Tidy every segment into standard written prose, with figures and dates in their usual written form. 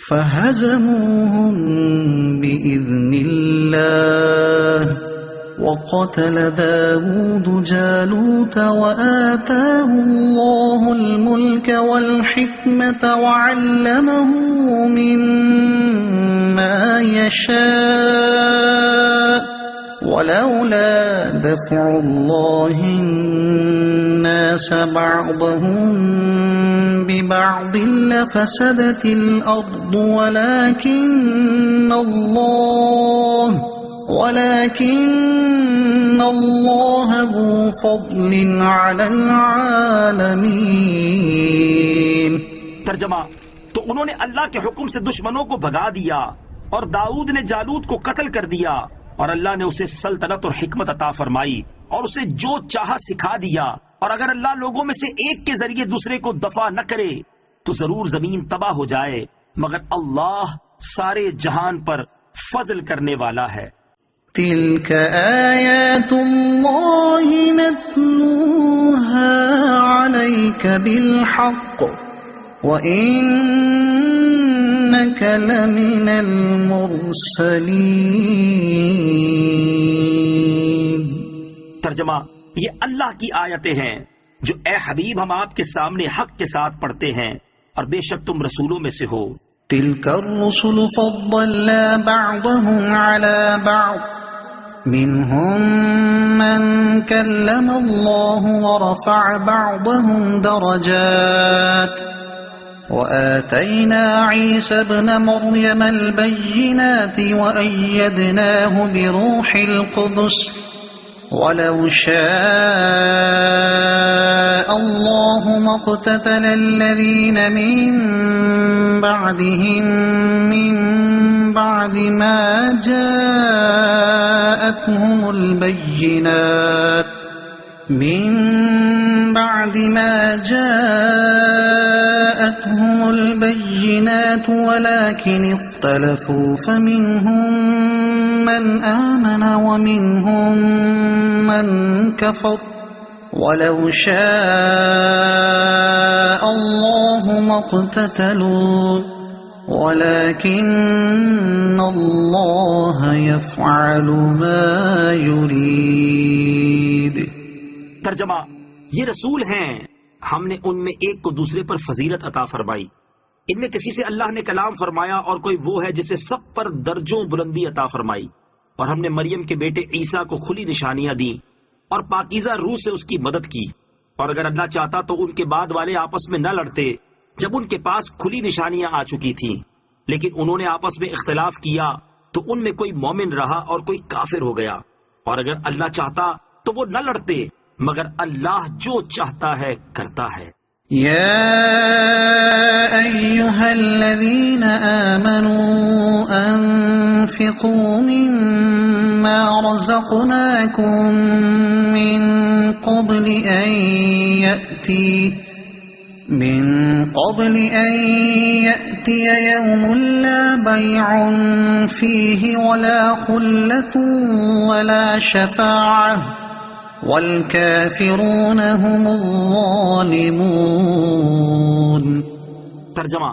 فهزموهم بإذن الله وقتل داود جالوت وآتاه الله الملك والحكمة وعلمه مما يشاء ولولا دفع الله الناس بعضهم ببعض لفسدت الأرض ولكن الله ذو فضل على العالمين۔ ترجمہ، تو انہوں نے اللہ کے حکم سے دشمنوں کو بھگا دیا اور داؤد نے جالوت کو قتل کر دیا، اور اللہ نے اسے سلطنت اور حکمت عطا فرمائی اور اسے جو چاہا سکھا دیا، اور اگر اللہ لوگوں میں سے ایک کے ذریعے دوسرے کو دفع نہ کرے تو ضرور زمین تباہ ہو جائے، مگر اللہ سارے جہان پر فضل کرنے والا ہے۔ تلك آیات اللہ نتلوها علیک بالحق وإنک لمن المرسلین۔ ترجمہ، یہ اللہ کی آیتیں ہیں جو اے حبیب ہم آپ کے سامنے حق کے ساتھ پڑھتے ہیں، اور بے شک تم رسولوں میں سے ہو۔ تلك الرسل فضلنا بعضهم على بعض منهم من كلم الله ورفع بعضهم درجات وآتينا عيسى ابن مريم البينات وأيدناه بروح القدس ولو شاء الله ما اقتتل الذين من بعدهم من بعد ما جاءتهم البينات ولكن اختلفوا فمنهم من آمن ومنهم من كفر ولو شاء الله ما اقتتلوا ولكن الله يفعل ما يريد۔ ترجمہ، یہ رسول ہیں، ہم نے ان میں ایک کو دوسرے پر فضیلت عطا فرمائی، ان میں کسی سے اللہ نے کلام فرمایا اور کوئی وہ ہے جسے سب پر درجوں بلندی عطا فرمائی، اور ہم نے مریم کے بیٹے عیسیٰ کو کھلی نشانیاں دی اور پاکیزہ روح سے اس کی مدد کی، اور اگر اللہ چاہتا تو ان کے بعد والے آپس میں نہ لڑتے جب ان کے پاس کھلی نشانیاں آ چکی تھیں، لیکن انہوں نے آپس میں اختلاف کیا تو ان میں کوئی مومن رہا اور کوئی کافر ہو گیا، اور اگر اللہ چاہتا تو وہ نہ لڑتے، مگر اللہ جو چاہتا ہے کرتا ہے۔ یا ایھا الذین آمنوا انفقوا مما رزقناکم من قبل أن يأتي يوم لا بيع فيه ولا خلة ولا شفاعة والكافرون هم الظالمون۔ ترجمہ،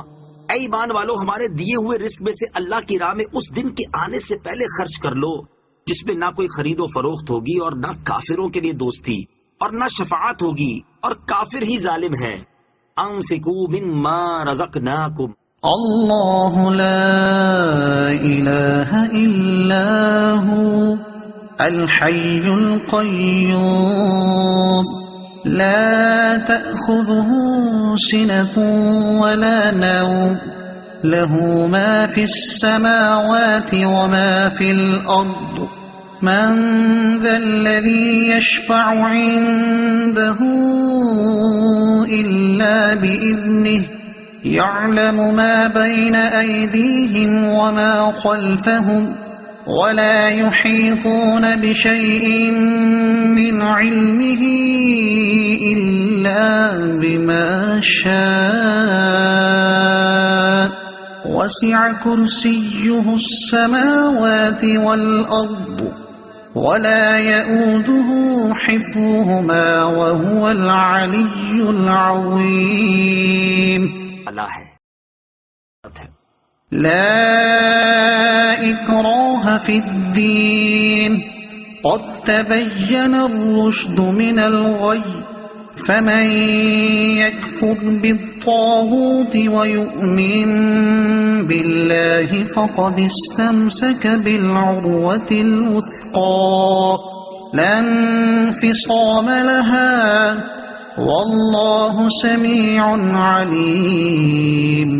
اے ایمان والو، ہمارے دیے ہوئے رزق میں سے اللہ کی راہ میں اس دن کے آنے سے پہلے خرچ کر لو جس میں نہ کوئی خرید و فروخت ہوگی اور نہ کافروں کے لیے دوستی اور نہ شفاعت ہوگی، اور کافر ہی ظالم ہے۔ انفقوا مما رزقناکم، اللہ لا الہ الا هو الحی القیوم لا تأخذه سنة ولا نوم له ما في السماوات وما في الأرض من ذا الذي يشفع عنده إلا بإذنه يعلم ما بين أيديهم وما خلفهم ولا يحيطون بشيء من علمه إلا بما شاء وسع كرسيه السماوات والأرض ولا يؤوده حفظهما وهو العلي العظيم۔ اللہ ہے لا إكراه في الدين قد تبين الرشد من الغي فمن يكفر بالطاغوت ويؤمن بالله فقد استمسك بالعروة الوثقى لا انفصام لها واللہ سمیع علیم۔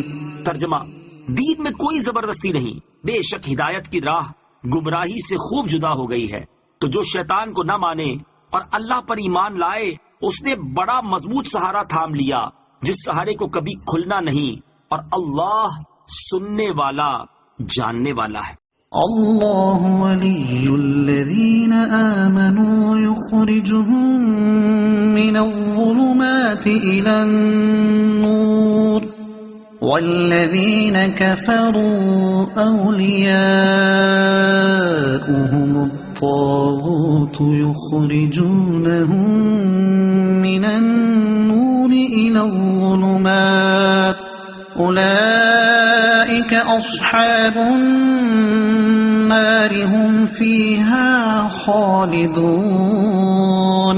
ترجمہ: دین میں کوئی زبردستی نہیں، بے شک ہدایت کی راہ گمراہی سے خوب جدا ہو گئی ہے، تو جو شیطان کو نہ مانے اور اللہ پر ایمان لائے اس نے بڑا مضبوط سہارا تھام لیا جس سہارے کو کبھی کھلنا نہیں، اور اللہ سننے والا جاننے والا ہے۔ اللہ ولی الذین آمنوا یخرجهم من الظلمات الى النور والذین كفروا اولیاؤهم الطاغوت یخرجونهم من النور الى الظلمات اولئک اصحاب النار هم فیہا خالدون۔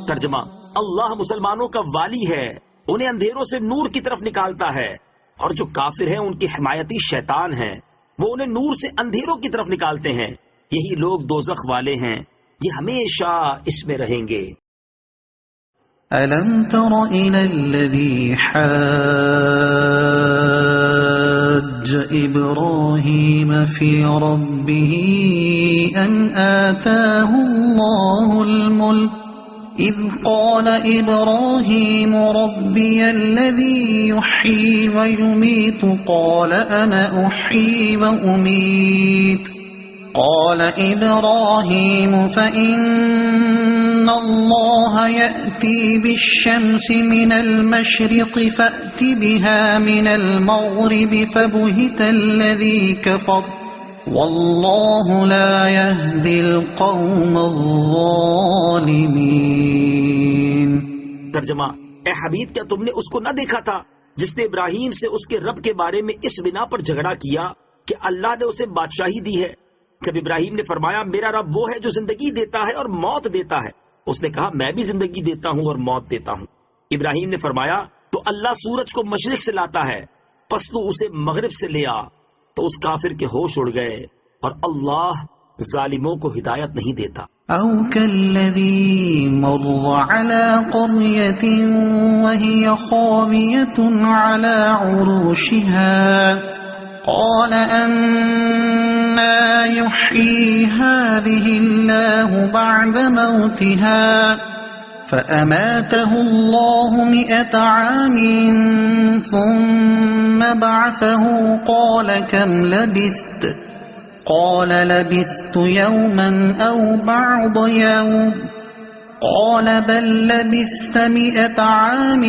ترجمہ: اللہ مسلمانوں کا والی ہے، انہیں اندھیروں سے نور کی طرف نکالتا ہے، اور جو کافر ہیں ان کی حمایتی شیطان ہیں، وہ انہیں نور سے اندھیروں کی طرف نکالتے ہیں، یہی لوگ دوزخ والے ہیں، یہ ہمیشہ اس میں رہیں گے۔ أَلَمْ تَرَ إِلَى الَّذِي حَاجَّ إِبْرَاهِيمَ فِي رَبِّهِ أَنْ آتَاهُ اللَّهُ الْمُلْكَ إِذْ قَالَ إِبْرَاهِيمُ رَبِّيَ الَّذِي يُحْيِي وَيُمِيتُ قَالَ أَنَا أُحْيِي وَأُمِيتُ قال إبراهيم فإن الله يأتي بالشمس من المشرق فأت بها من المغرب فبهت الذي كفر والله لا يهدي القوم الظالمين۔ ترجمہ: اے حبیب، کیا تم نے اس کو نہ دیکھا تھا جس نے ابراہیم سے اس کے رب کے بارے میں اس بنا پر جھگڑا کیا کہ اللہ نے اسے بادشاہی دی ہے؟ جب ابراہیم نے فرمایا میرا رب وہ ہے جو زندگی دیتا ہے اور موت دیتا ہے، اس نے کہا میں بھی زندگی دیتا ہوں اور موت دیتا ہوں۔ ابراہیم نے فرمایا تو اللہ سورج کو مشرق سے لاتا ہے، پس تو اسے مغرب سے لے آ، تو اس کافر کے ہوش اڑ گئے، اور اللہ ظالموں کو ہدایت نہیں دیتا۔ او كالذي مر على قرية وهي خاوية على عروشها قال أنا يحيي هذه الله بعد موتها فأماته الله 100 عام ثم بعثه قال كم لبثت قال لبثت يوما أو بعض يوم قال بل لبثت 100 عام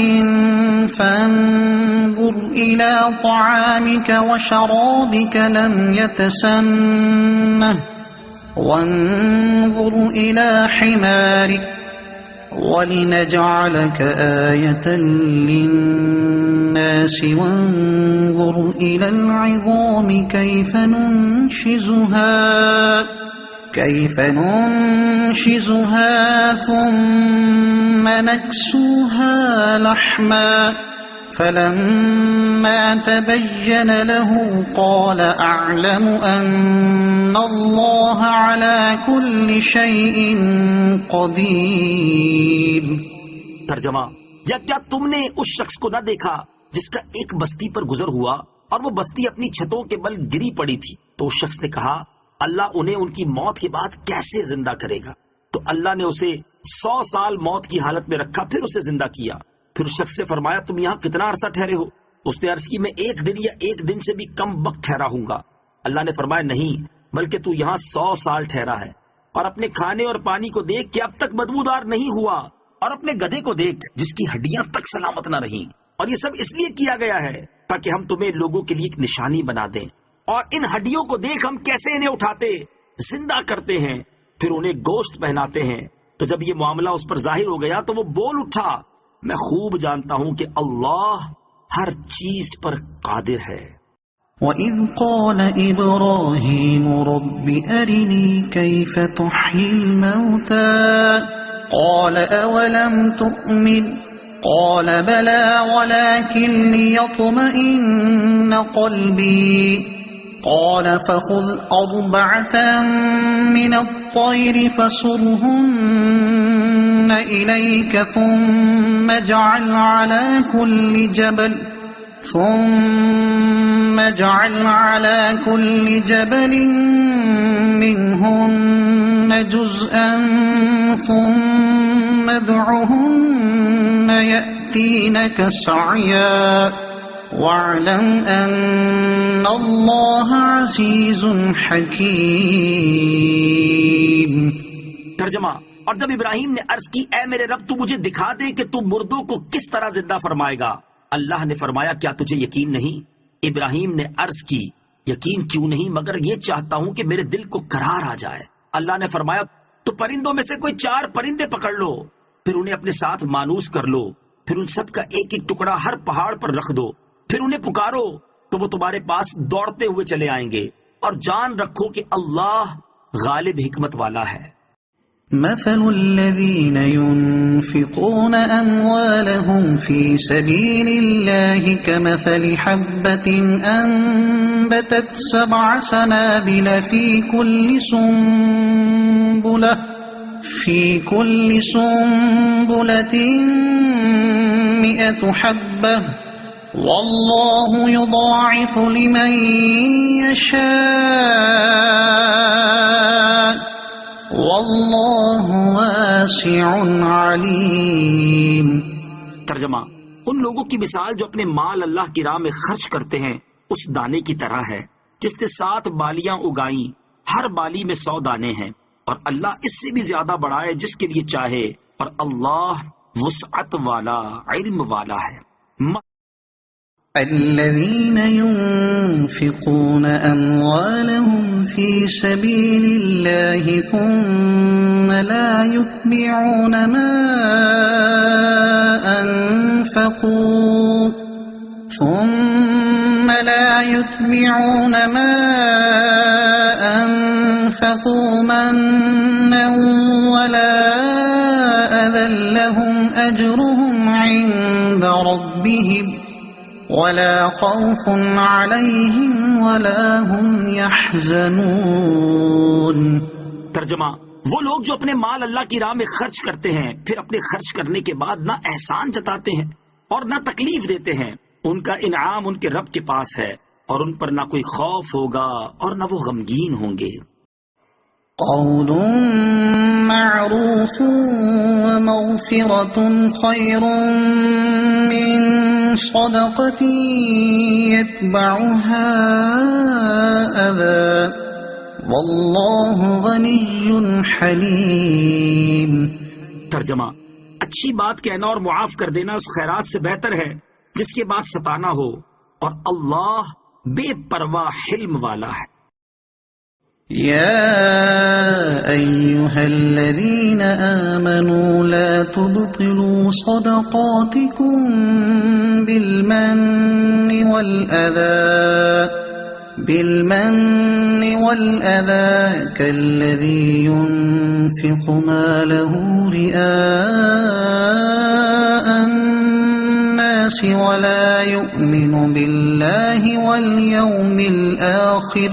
فانظر إلى طعامك وشرابك لم يتسنه وانظر إلى حمارك ولنجعلك آية للناس وانظر إلى العظام كيف ننشزها ثم نكسوها لحما فلما تبين له قال أعلم أن الله على كل شيء قدير۔ ترجمہ: یا کیا تم نے اس شخص کو نہ دیکھا جس کا ایک بستی پر گزر ہوا اور وہ بستی اپنی چھتوں کے بل گری پڑی تھی؟ تو اس شخص نے کہا اللہ انہیں ان کی موت کے بعد کیسے زندہ کرے گا؟ تو اللہ نے اسے 100 سال موت کی حالت میں رکھا، پھر اسے زندہ کیا۔ پھر اس شخص سے فرمایا تم یہاں کتنا عرصہ ٹھہرے ہو؟ اس نے عرض کی میں 1 دن یا 1 دن سے بھی کم وقت ٹھہرا ہوں گا۔ اللہ نے فرمایا نہیں، بلکہ تو یہاں 100 سال ٹھہرا ہے، اور اپنے کھانے اور پانی کو دیکھ کہ اب تک بدبودار نہیں ہوا، اور اپنے گدھے کو دیکھ جس کی ہڈیاں تک سلامت نہ رہیں، اور یہ سب اس لیے کیا گیا ہے تاکہ ہم تمہیں لوگوں کے لیے ایک نشانی بنا دیں، اور ان ہڈیوں کو دیکھ ہم کیسے انہیں اٹھاتے زندہ کرتے ہیں، پھر انہیں گوشت پہناتے ہیں۔ تو جب یہ معاملہ اس پر ظاہر ہو گیا تو وہ بول اٹھا میں خوب جانتا ہوں کہ اللہ ہر چیز پر قادر ہے۔ وَإِذْ قَالَ إِبْرَاهِيمُ رَبِّ أَرِنِي كَيْفَ تُحْيِي الْمَوْتَى قَالَ أَوَلَمْ تُؤْمِنْ قَالَ بَلَى وَلَكِنْ لِيَطْمَئِنَّ قَلْبِي قَالَ فَخُذْ أَرْبَعَةً مِنَ الطَّيْرِ فَصُرْهُنَّ إِلَيْكَ ثُمَّ اجْعَلْ عَلَى كُلِّ جَبَلٍ مِّنْهُنَّ جُزْءًا ثُمَّ ادْعُهُنَّ يَأْتِينَكَ سَعْيًا وَاعْلَمْ أَنَّ اللَّهَ عَزِيزٌ حَكِيمٌ۔ ترجمہ: اور جب ابراہیم نے عرض کی اے میرے رب تو مجھے دکھا دے کہ تو مردوں کو کس طرح زندہ فرمائے گا، اللہ نے فرمایا کیا تجھے یقین نہیں؟ ابراہیم نے عرض کی یقین کیوں نہیں، مگر یہ چاہتا ہوں کہ میرے دل کو قرار آ جائے۔ اللہ نے فرمایا تو پرندوں میں سے کوئی 4 پرندے پکڑ لو، پھر انہیں اپنے ساتھ مانوس کر لو، پھر ان سب کا ایک ایک ٹکڑا ہر پہاڑ پر رکھ دو، پھر انہیں پکارو تو وہ تمہارے پاس دوڑتے ہوئے چلے آئیں گے، اور جان رکھو کہ اللہ غالب حکمت والا ہے۔ مثل الذين ينفقون أموالهم في سبيل الله كمثل حبة أنبتت 7 سنابل في كل سنبلة 100 حبة والله يضاعف لمن يشاء واللہ واسع علیم۔ ترجمہ: ان لوگوں کی مثال جو اپنے مال اللہ کی راہ میں خرچ کرتے ہیں اس دانے کی طرح ہے جس نے 7 بالیاں اگائیں، ہر بالی میں 100 دانے ہیں، اور اللہ اس سے بھی زیادہ بڑھائے جس کے لیے چاہے، اور اللہ وسعت والا علم والا ہے۔ الذين ينفقون أموالهم في سبيل الله ثم لا يتبعون ما أنفقوا منا ولا أذى لهم أجرهم عند ربهم ولا خوف عليهم ولا هم يحزنون۔ ترجمہ: وہ لوگ جو اپنے مال اللہ کی راہ میں خرچ کرتے ہیں پھر اپنے خرچ کرنے کے بعد نہ احسان جتاتے ہیں اور نہ تکلیف دیتے ہیں، ان کا انعام ان کے رب کے پاس ہے اور ان پر نہ کوئی خوف ہوگا اور نہ وہ غمگین ہوں گے۔ قول معروف ومغفرة خير من صدقة يتبعها أذى والله غني حليم۔ ترجمہ: اچھی بات کہنا اور معاف کر دینا اس خیرات سے بہتر ہے جس کے بعد ستانا ہو، اور اللہ بے پرواہ حلم والا ہے۔ يا أيها الذين آمنوا لا تبطلوا صدقاتكم بالمن والأذى كالذي ينفق ماله رئاء الناس ولا يؤمن بالله واليوم الآخر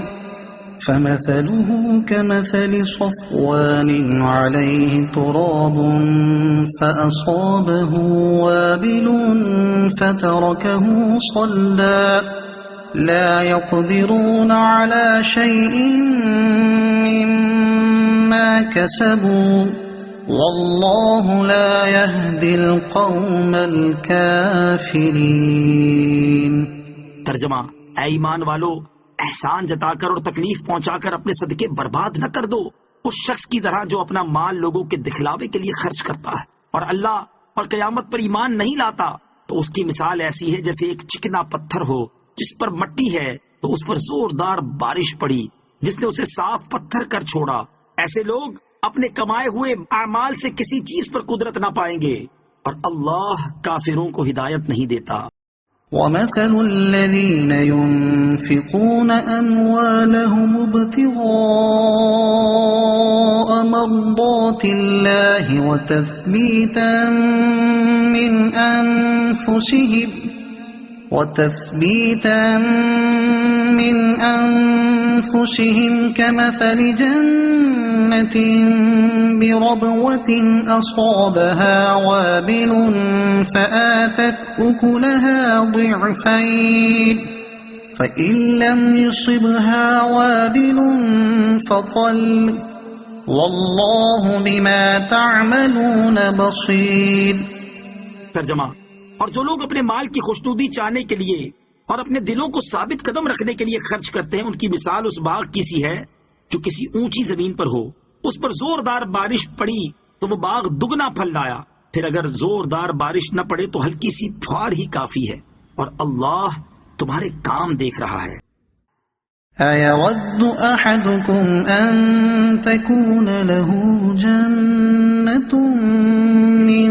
فمثله كمثل صفوان عليه تراب فأصابه وابل فتركه صلدا لا يقدرون على شيء مما كسبوا والله لا يهدي القوم الكافرين۔ ترجمہ: اے ایمان والو، احسان جتا کر اور تکلیف پہنچا کر اپنے صدقے برباد نہ کر دو اس شخص کی طرح جو اپنا مال لوگوں کے دکھلاوے کے لیے خرچ کرتا ہے اور اللہ اور قیامت پر ایمان نہیں لاتا، تو اس کی مثال ایسی ہے جیسے ایک چکنا پتھر ہو جس پر مٹی ہے تو اس پر زوردار بارش پڑی جس نے اسے صاف پتھر کر چھوڑا۔ ایسے لوگ اپنے کمائے ہوئے اعمال سے کسی چیز پر قدرت نہ پائیں گے اور اللہ کافروں کو ہدایت نہیں دیتا۔ ومثل الذين ينفقون أموالهم ابتغاء مرضات الله وتثبيتا من أنفسهم كمثل جنة بربوة أصابها وابل فآتت أكلها ضعفين فإن لم يصبها وابل فطل والله بما تعملون بصير. ترجمہ: اور جو لوگ اپنے مال کی خوشنودی چاہنے کے لیے اور اپنے دلوں کو ثابت قدم رکھنے کے لیے خرچ کرتے ہیں، ان کی مثال اس باغ کی سی ہے جو کسی اونچی زمین پر ہو، اس پر زوردار بارش پڑی تو وہ باغ دگنا پھل لایا، پھر اگر زوردار بارش نہ پڑے تو ہلکی سی پھوار ہی کافی ہے، اور اللہ تمہارے کام دیکھ رہا ہے. أَيَوَدُّ أَحَدُكُمْ أَن تَكُونَ لَهُ جَنَّةٌ مِّن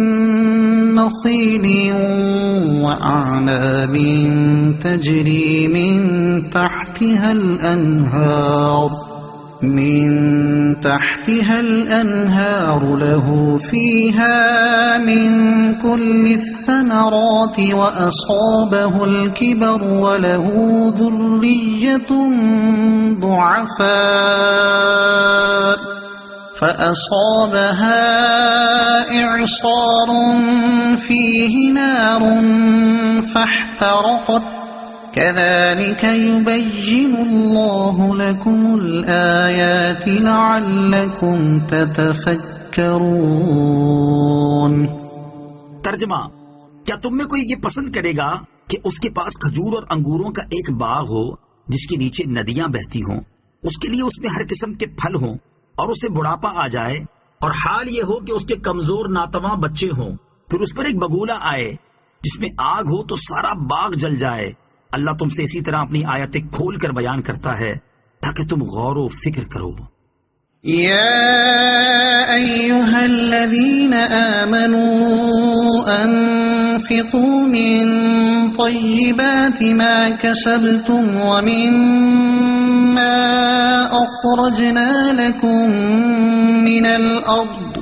نَّخِيلٍ وَأَعْنَابٍ تَجْرِي مِن تحتها الأنهار له فيها من كل الثمرات وأصابه الكبر وله ذرية ضعفاء فأصابها إعصار فيه نار فاحترقت كذلك يبين الله لكم الآيات لعلكم تتفكرون. ترجمہ: کیا تم میں کوئی یہ پسند کرے گا کہ اس کے پاس کھجور اور انگوروں کا ایک باغ ہو جس کے نیچے ندیاں بہتی ہوں، اس کے لیے اس میں ہر قسم کے پھل ہوں، اور اسے بڑھاپا آ جائے اور حال یہ ہو کہ اس کے کمزور ناتواں بچے ہوں، پھر اس پر ایک بگولا آئے جس میں آگ ہو تو سارا باغ جل جائے؟ اللہ تم سے اسی طرح اپنی آیتیں کھول کر بیان کرتا ہے تاکہ تم غور و فکر کرو. يا أيها الذين آمنوا أنفقوا من طيبات ما كسبتم ومما أخرجنا لكم من الأرض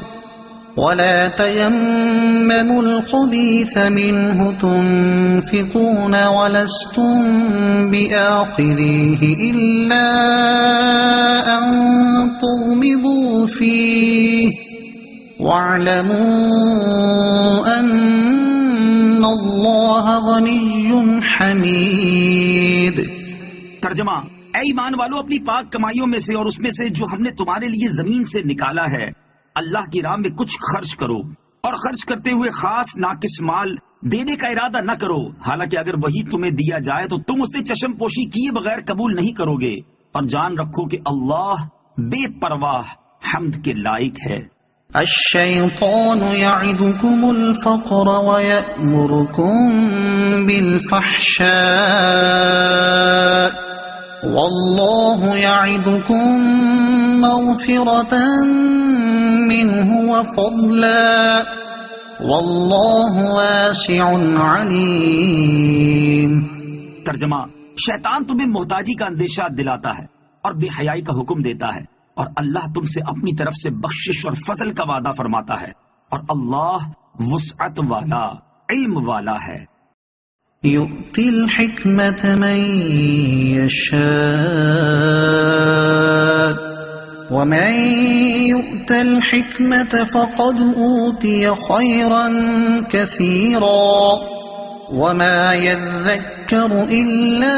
ولا تيمموا الخبيث منه تنفقون ولستم بآخذيه إلا أن تغمضوا فيه واعلموا أن الله غني حميد. ترجمہ: اے ایمان والو، اپنی پاک کمائیوں میں سے اور اس میں سے جو ہم نے تمہارے لیے زمین سے نکالا ہے، اللہ کی راہ میں کچھ خرچ کرو، اور خرچ کرتے ہوئے خاص ناقص مال دینے کا ارادہ نہ کرو، حالانکہ اگر وہی تمہیں دیا جائے تو تم اسے چشم پوشی کیے بغیر قبول نہیں کرو گے، اور جان رکھو کہ اللہ بے پرواہ حمد کے لائق ہے. الشیطان یعدکم الفقر ویأمرکم بالفحشاء واللہ یعدکم مغفرة منه وفضلا واللہ واسع علیم. ترجمہ: شیطان تمہیں محتاجی کا اندیشہ دلاتا ہے اور بے حیائی کا حکم دیتا ہے، اور اللہ تم سے اپنی طرف سے بخشش اور فضل کا وعدہ فرماتا ہے، اور اللہ وسعت والا علم والا ہے. یؤتی الحکمت من یشاء ومن یؤت الحکمت فقد اوتی خیرا کثیرا وما يذكر إلا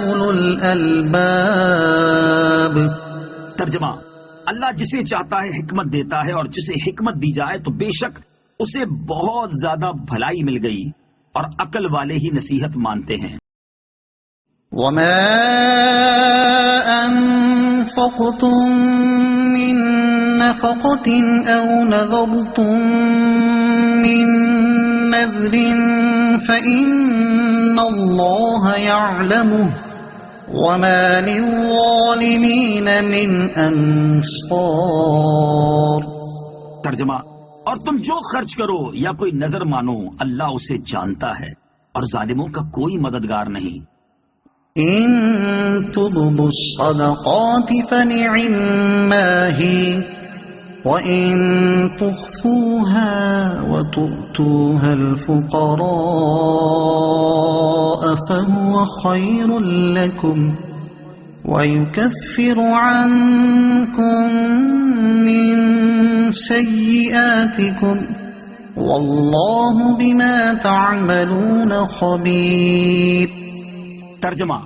أولو الألباب. ترجمہ: اللہ جسے چاہتا ہے حکمت دیتا ہے، اور جسے حکمت دی جائے تو بے شک اسے بہت زیادہ بھلائی مل گئی، اور عقل والے ہی نصیحت مانتے ہیں. وما أنفقتم من نفقة أو نذرتم من نذر فإن الله يعلمه وما للظالمين من أنصار. ترجمہ: اور تم جو خرچ کرو یا کوئی نظر مانو، اللہ اسے جانتا ہے، اور ظالموں کا کوئی مددگار نہیں۔ إن تبدوا الصدقات فنعما هي وإن تخفوها وتؤتوها الفقراء فهو خير لكم ويكفر عنكم من سيئاتكم والله بما تعملون خبير۔ ترجمہ: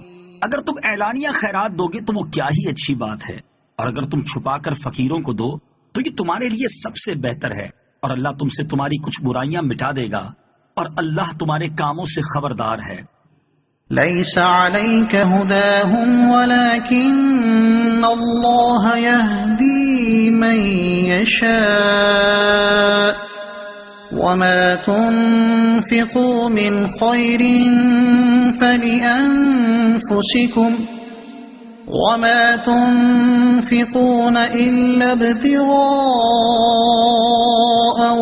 اگر تم اعلانیہ خیرات دو گے تو وہ کیا ہی اچھی بات ہے، اور اگر تم چھپا کر فقیروں کو دو تو یہ تمہارے لیے سب سے بہتر ہے، اور اللہ تم سے تمہاری کچھ برائیاں مٹا دے گا، اور اللہ تمہارے کاموں سے خبردار ہے۔ ليس عليك هداهم ولكن الله يهدي من يشاء وما تنفقوا من خير فلأنفسكم وما تنفقون إلا ابتغاء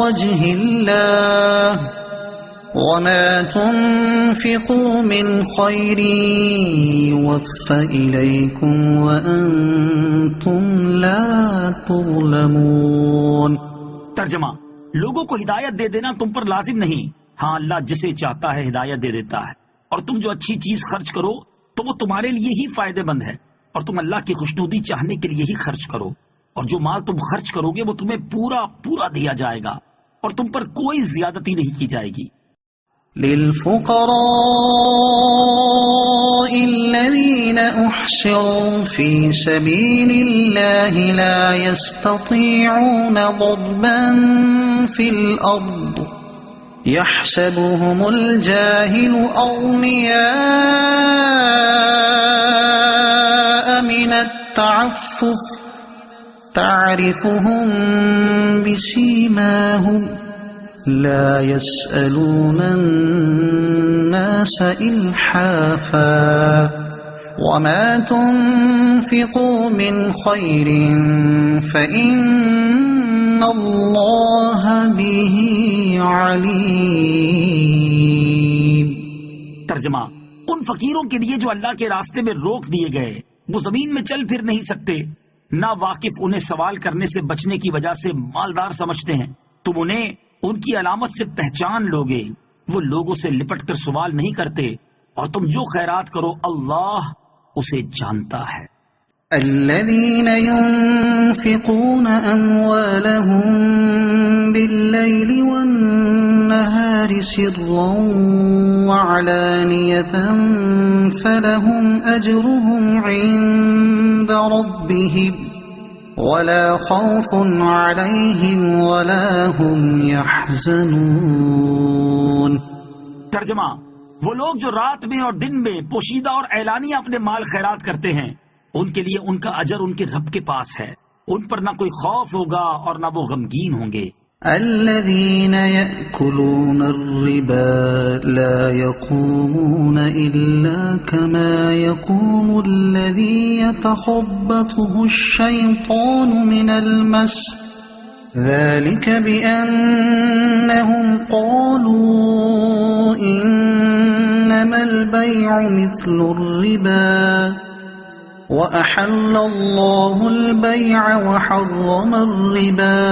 وجه الله وما تنفقوا من خير يوفى إليكم وأنتم لا تظلمون۔ ترجمہ: لوگوں کو ہدایت دے دینا تم پر لازم نہیں، ہاں اللہ جسے چاہتا ہے ہدایت دے دیتا ہے، اور تم جو اچھی چیز خرچ کرو تو وہ تمہارے لیے ہی فائدے مند ہے، اور تم اللہ کی خوشنودی چاہنے کے لیے ہی خرچ کرو، اور جو مال تم خرچ کرو گے وہ تمہیں پورا پورا دیا جائے گا، اور تم پر کوئی زیادتی نہیں کی جائے گی۔ للفقراء الذين احصروا في سبيل الله لا يستطيعون ضربا في الأرض يحسبهم الجاهل أغنياء من التعفف تعرفهم بسيماهم لا يسألون الناس إلحافا وما تنفقوا من خير فإن الله به عليم۔ ترجمہ: ان فقیروں کے لیے جو اللہ کے راستے میں روک دیے گئے، وہ زمین میں چل پھر نہیں سکتے، نہ واقف انہیں سوال کرنے سے بچنے کی وجہ سے مالدار سمجھتے ہیں، تم انہیں ان کی علامت سے پہچان لوگے، وہ لوگوں سے لپٹ کر سوال نہیں کرتے، اور تم جو خیرات کرو اللہ اسے جانتا ہے۔ الذين ينفقون أموالهم بالليل والنهار سرا وعلانية فلهم أجرهم عند ربهم ولا خوف عليهم ولا هم يحزنون۔ ترجمہ: وہ لوگ جو رات میں اور دن میں پوشیدہ اور اعلانیہ اپنے مال خیرات کرتے ہیں، ان کے لیے ان کا اجر ان کے رب کے پاس ہے، ان پر نہ کوئی خوف ہوگا اور نہ وہ غمگین ہوں گے۔ الذين يأكلون الربا لا يقومون إلا كما يقوم الذي يتخبطه الشيطان من المس ذلك بأنهم قالوا إنما البيع مثل الربا وأحل الله البيع وحرم الربا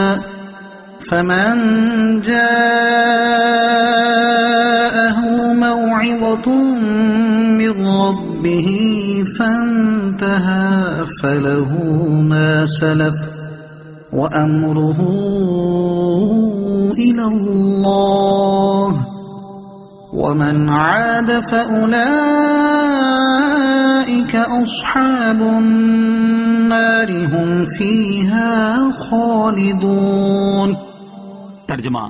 فمن جاءه موعظة من ربه فانتهى فله ما سلف وأمره إلى الله ومن عاد فأولئك أصحاب النار هم فيها خالدون۔ ترجمہ: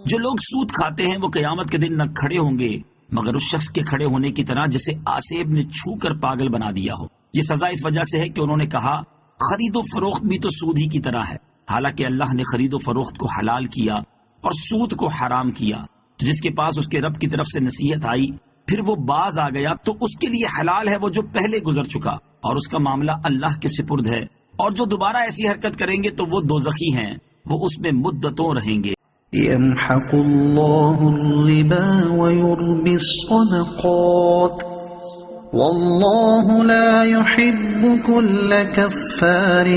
جو لوگ سود کھاتے ہیں وہ قیامت کے دن نہ کھڑے ہوں گے مگر اس شخص کے کھڑے ہونے کی طرح جسے آسیب نے چھو کر پاگل بنا دیا ہو۔ یہ سزا اس وجہ سے ہے کہ انہوں نے کہا خرید و فروخت بھی تو سود ہی کی طرح ہے، حالانکہ اللہ نے خرید و فروخت کو حلال کیا اور سود کو حرام کیا، تو جس کے پاس اس کے رب کی طرف سے نصیحت آئی پھر وہ باز آ گیا تو اس کے لیے حلال ہے وہ جو پہلے گزر چکا، اور اس کا معاملہ اللہ کے سپرد ہے، اور جو دوبارہ ایسی حرکت کریں گے تو وہ دوزخی ہیں، وہ اس میں مدتوں رہیں گے۔ يمحق الله الربا ويربي الصدقات والله لا يحب كل كفار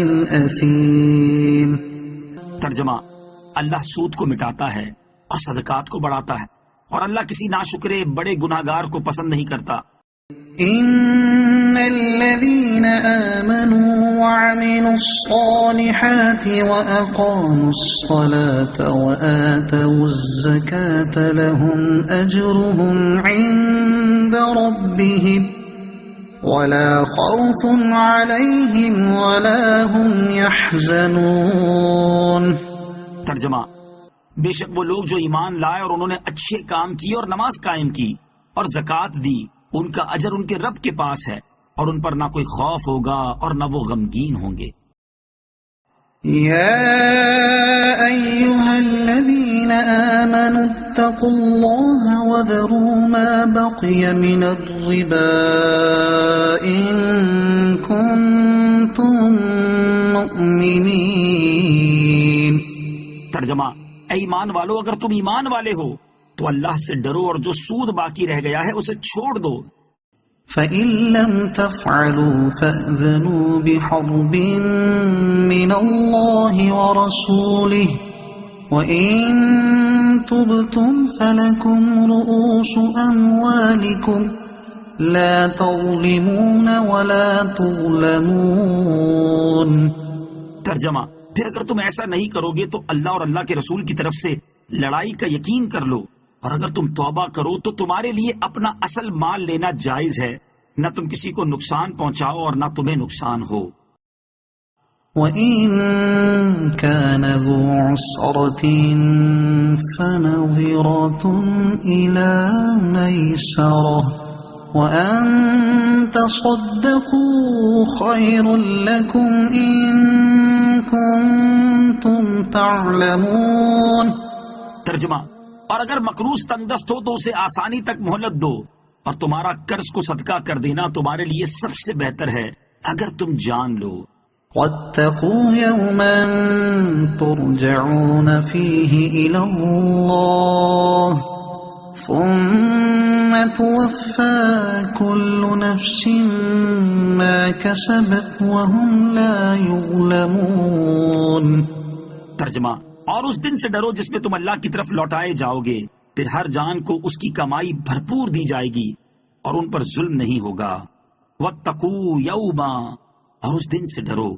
أثيم. ترجمہ: اللہ سود کو مٹاتا ہے اور صدقات کو بڑھاتا ہے، اور اللہ کسی ناشکرے بڑے گناہگار کو پسند نہیں کرتا. إن الذين آمنوا وعملوا الصالحات وأقاموا الصلاة وآتوا الزكاة لهم أجرهم عند ربهم ولا خوف عليهم ولا هم يحزنون. ترجمہ: بے شک وہ لوگ جو ایمان لائے اور انہوں نے اچھے کام کیے اور نماز قائم کی اور زکوٰۃ دی، ان کا اجر ان کے رب کے پاس ہے، اور ان پر نہ کوئی خوف ہوگا اور نہ وہ غمگین ہوں گے. يا أيها الذين آمنوا اتقوا الله وذروا ما بقي من الربا إن كنتم مؤمنين. ترجمہ: اے ایمان والو، اگر تم ایمان والے ہو تو اللہ سے ڈرو اور جو سود باقی رہ گیا ہے اسے چھوڑ دو. فَإِن لَّمْ تَفْعَلُوا فَأْذَنُوا بِحَرْبٍ مِّنَ اللَّهِ وَرَسُولِهِ وَإِن تُبْتُمْ فَلَكُمْ رُءُوسُ أَمْوَالِكُمْ لَا تَظْلِمُونَ وَلَا تُظْلَمُونَ. ترجمہ: پھر اگر تم ایسا نہیں کرو گے تو اللہ اور اللہ کے رسول کی طرف سے لڑائی کا یقین کر لو، اور اگر تم توبہ کرو تو تمہارے لیے اپنا اصل مال لینا جائز ہے، نہ تم کسی کو نقصان پہنچاؤ اور نہ تمہیں نقصان ہو. وَإِن كَانَ ذُو عُسْرَةٍ فَنَظِرَةٌ إِلَى مَيْسَرَةٍ وَأَن تَصَدَّقُوا خَيْرٌ لَّكُمْ إِن كُنتُمْ تَعْلَمُونَ. ترجمہ: اور اگر مقروض تنگ دست ہو تو اسے آسانی تک مہلت دو، اور تمہارا قرض کو صدقہ کر دینا تمہارے لیے سب سے بہتر ہے اگر تم جان لو. وَاتَّقُوا يَوْمًا تُرْجَعُونَ فِيهِ إِلَى اللَّهِ ثُمَّ تُوَفَّى كُلُّ نَفْسٍ مَا كَسَبَتْ وَهُمْ لَا يُظْلَمُونَ. ترجمہ: اور اس دن سے ڈرو جس میں تم اللہ کی طرف لوٹائے جاؤ گے، پھر ہر جان کو اس کی کمائی بھرپور دی جائے گی اور ان پر ظلم نہیں ہوگا. وَاتَّقُوا يَوْمًا، اور اس دن سے ڈرو.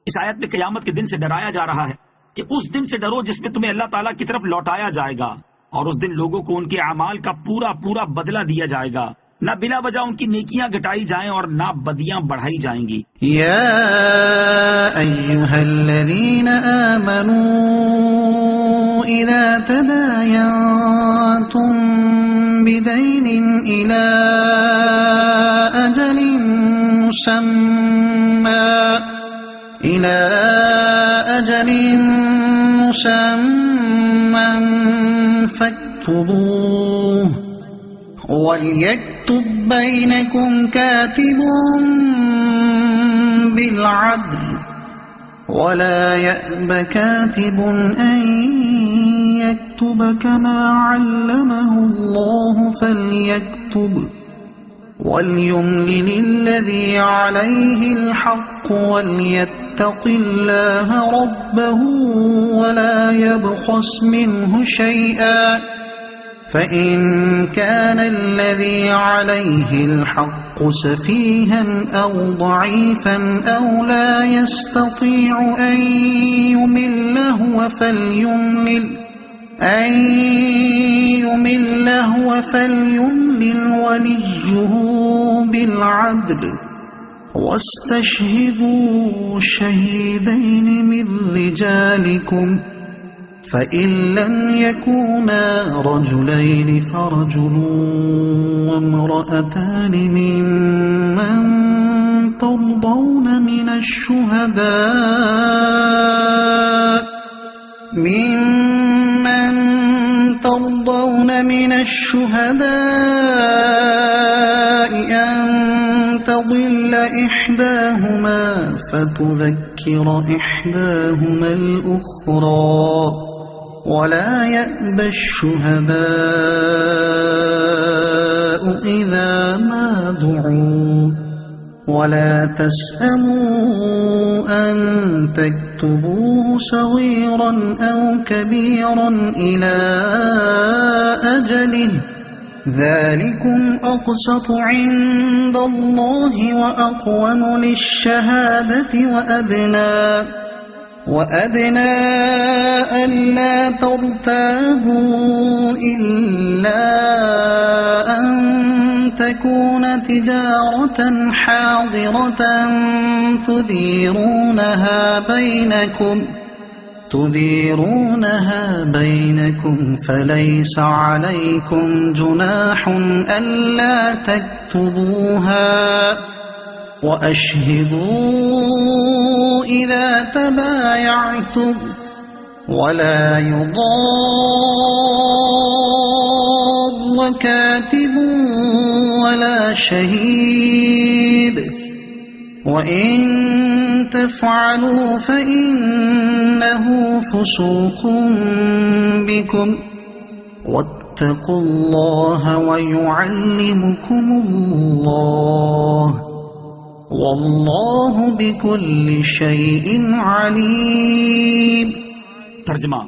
اس آیت میں قیامت کے دن سے ڈرایا جا رہا ہے کہ اس دن سے ڈرو جس میں تمہیں اللہ تعالیٰ کی طرف لوٹایا جائے گا، اور اس دن لوگوں کو ان کے اعمال کا پورا پورا بدلہ دیا جائے گا، نہ بلا وجہ ان کی نیکیاں گھٹائی جائیں اور نہ بدیاں بڑھائی جائیں گی. یا ایھا الذین آمنوا اذا تداینتم بدین الی اجل مسمى فاكتبوه وَلْيَكْتُبْ بَيْنَكُمْ كَاتِبٌ بِالْعَدْلِ وَلَا يَأْبَ كَاتِبٌ أَن يَكْتُبَ كَمَا عَلَّمَهُ اللَّهُ فَلْيَكْتُبْ وَلْيُمْلِلِ الَّذِي عَلَيْهِ الْحَقُّ وَلْيَتَّقِ اللَّهَ رَبَّهُ وَلَا يَبْخَسْ مِنْهُ شَيْئًا فَإِن كَانَ الَّذِي عَلَيْهِ الْحَقُّ سَفِيهًا أَوْ ضَعِيفًا أَوْ لَا يَسْتَطِيعُ أَن يُمِلَّ هُوَ فَلْيُمْلِلْ وَلِيُّهُ بِالْعَدْلِ وَاسْتَشْهِدُوا شَهِيدَيْنِ مِنْ رِجَالِكُمْ فَإِن لَّمْ يَكُونَا رَجُلَيْنِ فَرَجُلٌ وَامْرَأَتَانِ مِمَّن تَرْضَوْنَ مِنَ الشُّهَدَاءِ أَن تَضِلَّ إِحْدَاهُمَا فَتُذَكِّرَ إِحْدَاهُمَا الْأُخْرَى ولا يأبى الشهداء إذا ما دعوا ولا تسأموا أن تكتبوه صغيرا أو كبيرا إلى أجله ذلكم أقسط عند الله وأقوم للشهادة وأدنى ألا ترتابوا إلا أن تكون تجارة حاضرة تديرونها بينكم فليس عليكم جناح ألا تكتبوها وأشهدوا إذا تبايعتم ولا يضار كاتب ولا شهيد وإن تفعلوا فإنه فسوق بكم واتقوا الله ويعلمكم الله واللہ بکل شیء علیم۔ ترجمہ: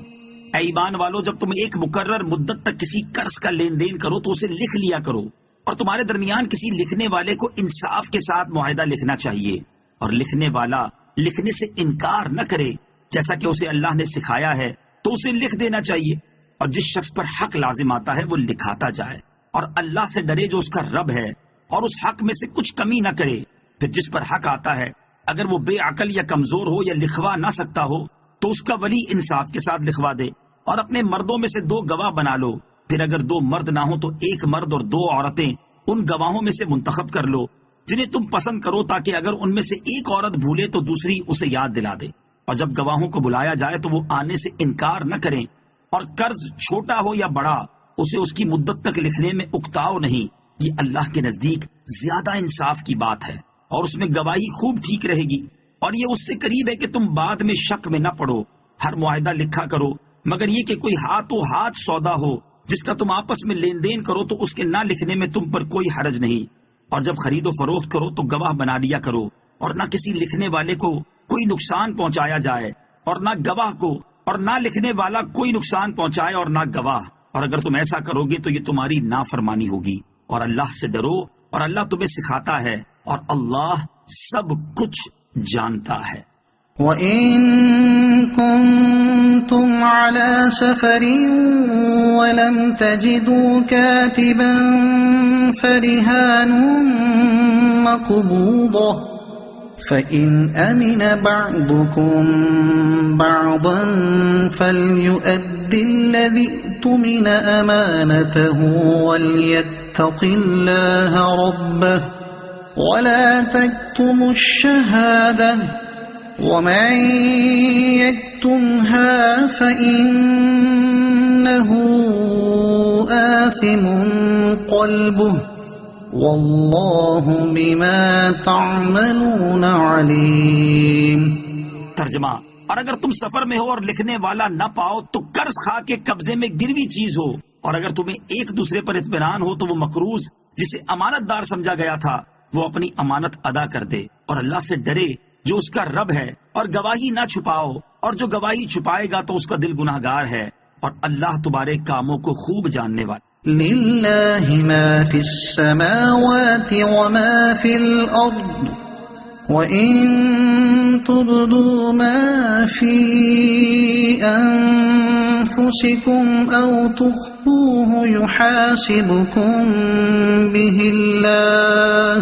اے ایمان والو، جب تم ایک مقرر مدت تک کسی قرض کا لین دین کرو تو اسے لکھ لیا کرو، اور تمہارے درمیان کسی لکھنے والے کو انصاف کے ساتھ معاہدہ لکھنا چاہیے، اور لکھنے والا لکھنے سے انکار نہ کرے، جیسا کہ اسے اللہ نے سکھایا ہے تو اسے لکھ دینا چاہیے، اور جس شخص پر حق لازم آتا ہے وہ لکھاتا جائے، اور اللہ سے ڈرے جو اس کا رب ہے، اور اس حق میں سے کچھ کمی نہ کرے۔ پھر جس پر حق آتا ہے اگر وہ بے عقل یا کمزور ہو یا لکھوا نہ سکتا ہو تو اس کا ولی انصاف کے ساتھ لکھوا دے، اور اپنے مردوں میں سے 2 گواہ بنا لو، پھر اگر 2 مرد نہ ہو تو 1 مرد اور 2 عورتیں ان گواہوں میں سے منتخب کر لو جنہیں تم پسند کرو، تاکہ اگر ان میں سے ایک عورت بھولے تو دوسری اسے یاد دلا دے، اور جب گواہوں کو بلایا جائے تو وہ آنے سے انکار نہ کریں، اور قرض چھوٹا ہو یا بڑا اسے اس کی مدت تک لکھنے میں اکتاؤ نہیں، یہ اللہ کے نزدیک زیادہ انصاف کی بات ہے، اور اس میں گواہی خوب ٹھیک رہے گی، اور یہ اس سے قریب ہے کہ تم بعد میں شک میں نہ پڑو۔ ہر معاہدہ لکھا کرو، مگر یہ کہ کوئی ہاتھوں ہاتھ سودا ہو جس کا تم آپس میں لین دین کرو تو اس کے نہ لکھنے میں تم پر کوئی حرج نہیں، اور جب خرید و فروخت کرو تو گواہ بنا لیا کرو، اور نہ کسی لکھنے والے کو کوئی نقصان پہنچایا جائے، اور نہ گواہ کو، اور نہ لکھنے والا کوئی نقصان پہنچائے اور نہ گواہ، اور اگر تم ایسا کرو گے تو یہ تمہاری نافرمانی ہوگی، اور اللہ سے ڈرو، اور اللہ تمہیں سکھاتا ہے، اور اللہ سب کچھ جانتا ہے۔ وَإِن كُنتُمْ عَلَى سَفَرٍ وَلَمْ تَجِدُوا كَاتِبًا فَرِهَانٌ مَّقْبُوضَةٌ فَإِنْ أَمِنَ بَعْضُكُمْ بَعْضًا فَلْيُؤَدِّ الَّذِي اؤْتُمِنَ أَمَانَتَهُ وَلْيَتَّقِ اللَّهَ رَبَّهُ وَلَا تَكْتُمُوا الشَّهَادَةَ وَمَن يَكْتُمْهَا فَإِنَّهُ آثِمٌ قَلْبُهُ وَاللَّهُ بِمَا تَعْمَلُونَ عَلِيمٌ۔ ترجمہ: اور اگر تم سفر میں ہو اور لکھنے والا نہ پاؤ تو قرض خواہ کے قبضے میں گروی چیز ہو، اور اگر تمہیں ایک دوسرے پر اطمینان ہو تو وہ مقروض جسے امانت دار سمجھا گیا تھا وہ اپنی امانت ادا کر دے، اور اللہ سے ڈرے جو اس کا رب ہے، اور گواہی نہ چھپاؤ، اور جو گواہی چھپائے گا تو اس کا دل گناہگار ہے، اور اللہ تمہارے کاموں کو خوب جاننے والا۔ لِلَّهِ مَا فِي السَّمَاوَاتِ وَمَا فِي الْأَرْضِ وَإِن تُبْدُوا مَا فِي أَنفُسِكُمْ أَوْ تُخْفُوهُ يُحَاسِبْكُم بِهِ اللَّهُ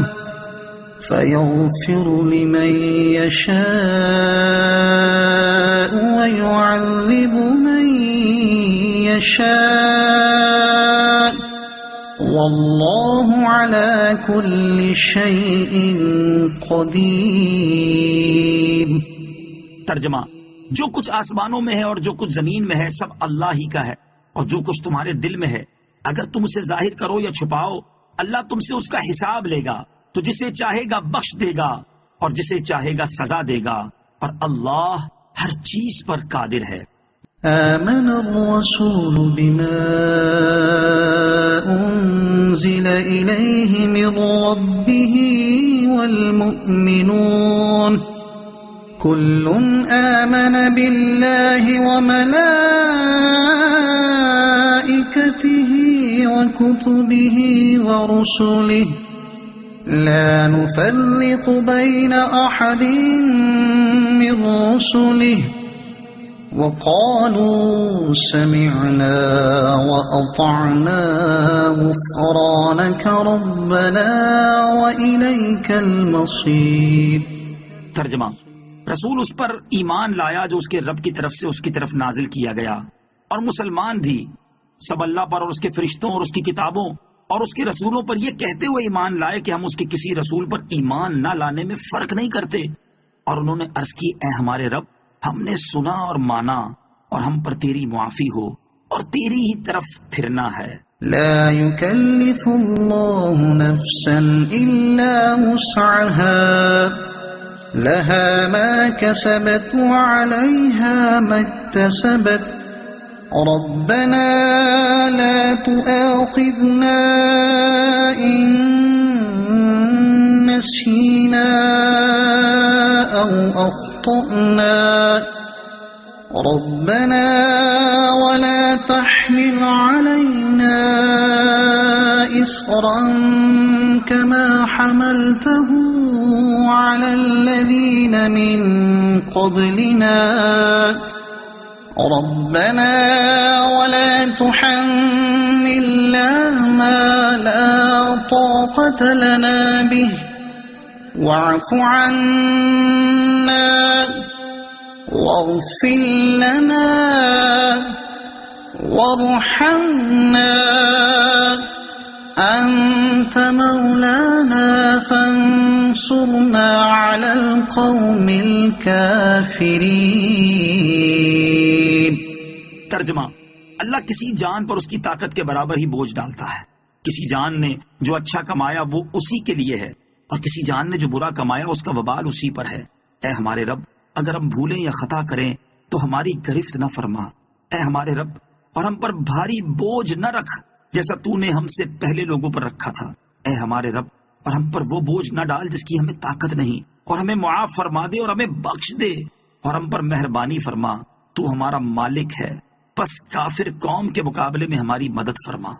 فَيَغْفِرُ لِمَن يَشَاءُ وَيُعَذِّبُ مَن يَشَاءُ وَاللَّهُ عَلَى كُلِّ شَيْءٍ قَدِيرٌ۔ ترجمہ: جو کچھ آسمانوں میں ہے اور جو کچھ زمین میں ہے سب اللہ ہی کا ہے، اور جو کچھ تمہارے دل میں ہے اگر تم اسے ظاہر کرو یا چھپاؤ اللہ تم سے اس کا حساب لے گا، تو جسے چاہے گا بخش دے گا اور جسے چاہے گا سزا دے گا، اور اللہ ہر چیز پر قادر ہے۔ آمن الرسول بما أنزل إليه من ربه والمؤمنون كل آمن بالله وملائكته وكتبه ورسله لا نفرق بين أحد من رسله وقالوا سمعنا وأطعنا غفرانك ربنا وإليك المصير. ترجمہ: رسول اس پر ایمان لایا جو اس کے رب کی طرف سے اس کی طرف نازل کیا گیا، اور مسلمان بھی سب اللہ پر اور اس کے فرشتوں اور اس کی کتابوں اور اس کے رسولوں پر یہ کہتے ہوئے ایمان لائے کہ ہم اس کے کسی رسول پر ایمان نہ لانے میں فرق نہیں کرتے. اور انہوں نے عرض کی: اے ہمارے رب، ہم نے سنا اور مانا، اور ہم پر تیری معافی ہو اور تیری ہی طرف پھرنا ہے. لا يكلف الله نفسا إلا وسعها لها ما كسبت وعليها ما اكتسبت ربنا لا تؤاخذنا إن نسينا أو أخطأنا ربنا ولا تحمل علينا إصرا كما حملته على الذين من قبلنا ربنا ولا تحملنا ما لا طاقة لنا به واعف عنا واغفر لنا وارحمنا أنت مولانا فانصرنا على القوم الكافرين. ترجمہ: اللہ کسی جان پر اس کی طاقت کے برابر ہی بوجھ ڈالتا ہے. کسی جان نے جو اچھا کمایا وہ اسی کے لیے ہے، اور کسی جان نے جو برا کمایا اس کا وبال اسی پر ہے. اے ہمارے رب، اگر ہم بھولیں یا خطا کریں تو ہماری گرفت نہ فرما. اے ہمارے رب، اور ہم پر بھاری بوجھ نہ رکھ جیسا تو نے ہم سے پہلے لوگوں پر رکھا تھا. اے ہمارے رب، اور ہم پر وہ بوجھ نہ ڈال جس کی ہمیں طاقت نہیں، اور ہمیں معاف فرما دے اور ہمیں بخش دے، اور ہم پر مہربانی فرما. تو ہمارا مالک ہے، پس کافر قوم کے مقابلے میں ہماری مدد فرما.